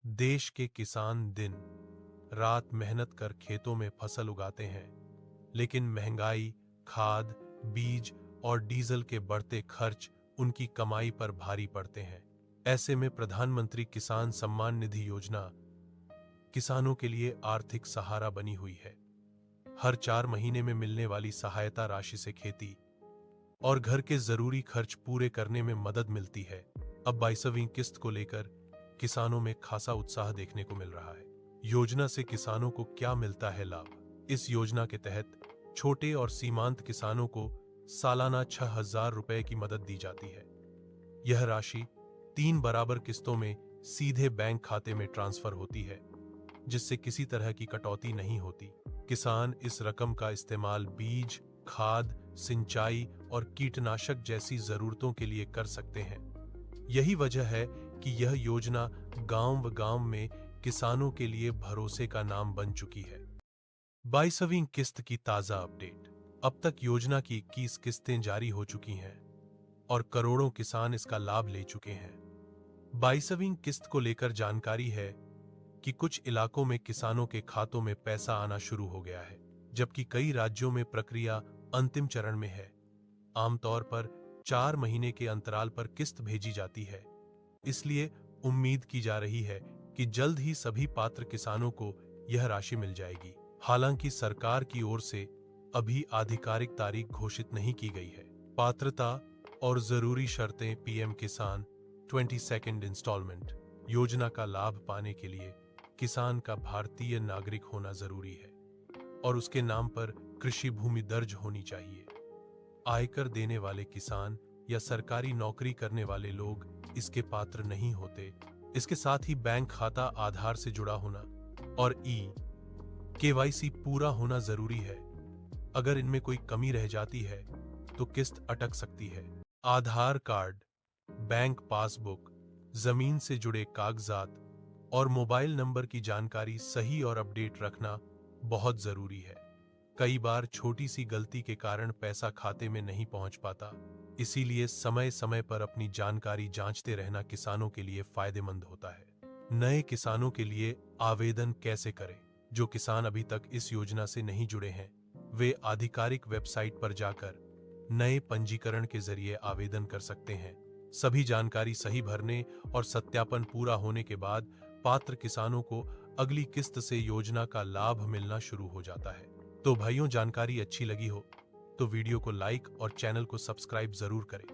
देश के किसान दिन रात मेहनत कर खेतों में फसल उगाते हैं, लेकिन महंगाई, खाद, बीज और डीजल के बढ़ते खर्च उनकी कमाई पर भारी पड़ते हैं। ऐसे में प्रधानमंत्री किसान सम्मान निधि योजना किसानों के लिए आर्थिक सहारा बनी हुई है। हर 4 महीने में मिलने वाली सहायता राशि से खेती और घर के जरूरी खर्च पूरे करने में मदद मिलती है। अब 22वीं किस्त को लेकर किसानों में खासा उत्साह देखने को मिल रहा है। योजना से किसानों को क्या मिलता है लाभ? इस योजना के तहत छोटे और सीमांत किसानों को सालाना 6,000 रुपए की मदद दी जाती है। यह राशि 3 बराबर किस्तों में सीधे बैंक खाते में ट्रांसफर होती है, जिससे किसी तरह की कटौती नहीं होती। किसान इस रकम का इस्तेमाल बीज, खाद, सिंचाई और कीटनाशक जैसी जरूरतों के लिए कर सकते हैं। यही वजह है कि यह योजना गांव में किसानों के लिए भरोसे का नाम बन चुकी है। 22वीं किस्त की ताजा अपडेट। अब तक योजना की 21 किस्तें जारी हो चुकी हैं और करोड़ों किसान इसका लाभ ले चुके हैं। 22वीं किस्त को लेकर जानकारी है कि कुछ इलाकों में किसानों के खातों में पैसा आना शुरू हो गया है, जबकि कई राज्यों में प्रक्रिया अंतिम चरण में है। आमतौर पर 4 महीने के अंतराल पर किस्त भेजी जाती है, इसलिए उम्मीद की जा रही है कि जल्द ही सभी पात्र किसानों को यह राशि मिल जाएगी। हालांकि सरकार की ओर से अभी आधिकारिक तारीख घोषित नहीं की गई है। पात्रता और जरूरी शर्तें। पीएम किसान 22nd इंस्टॉलमेंट योजना का लाभ पाने के लिए किसान का भारतीय नागरिक होना जरूरी है और उसके नाम पर कृषि भूमि दर्ज होनी चाहिए। आयकर देने वाले किसान या सरकारी नौकरी करने वाले लोग इसके पात्र नहीं होते। इसके साथ ही बैंक खाता आधार से जुड़ा होना और KYC पूरा होना जरूरी है। अगर इनमें कोई कमी रह जाती है तो किस्त अटक सकती है। आधार कार्ड, बैंक पासबुक, जमीन से जुड़े कागजात और मोबाइल नंबर की जानकारी सही और अपडेट रखना बहुत जरूरी है। कई बार छोटी सी गलती के कारण पैसा खाते में नहीं पहुंच पाता, इसीलिए समय समय पर अपनी जानकारी जांचते रहना किसानों के लिए फायदेमंद होता है। नए किसानों के लिए आवेदन कैसे करें? जो किसान अभी तक इस योजना से नहीं जुड़े हैं, वे आधिकारिक वेबसाइट पर जाकर नए पंजीकरण के जरिए आवेदन कर सकते हैं। सभी जानकारी सही भरने और सत्यापन पूरा होने के बाद पात्र किसानों को अगली किस्त से योजना का लाभ मिलना शुरू हो जाता है। तो भाइयों, जानकारी अच्छी लगी हो तो वीडियो को लाइक और चैनल को सब्सक्राइब जरूर करें।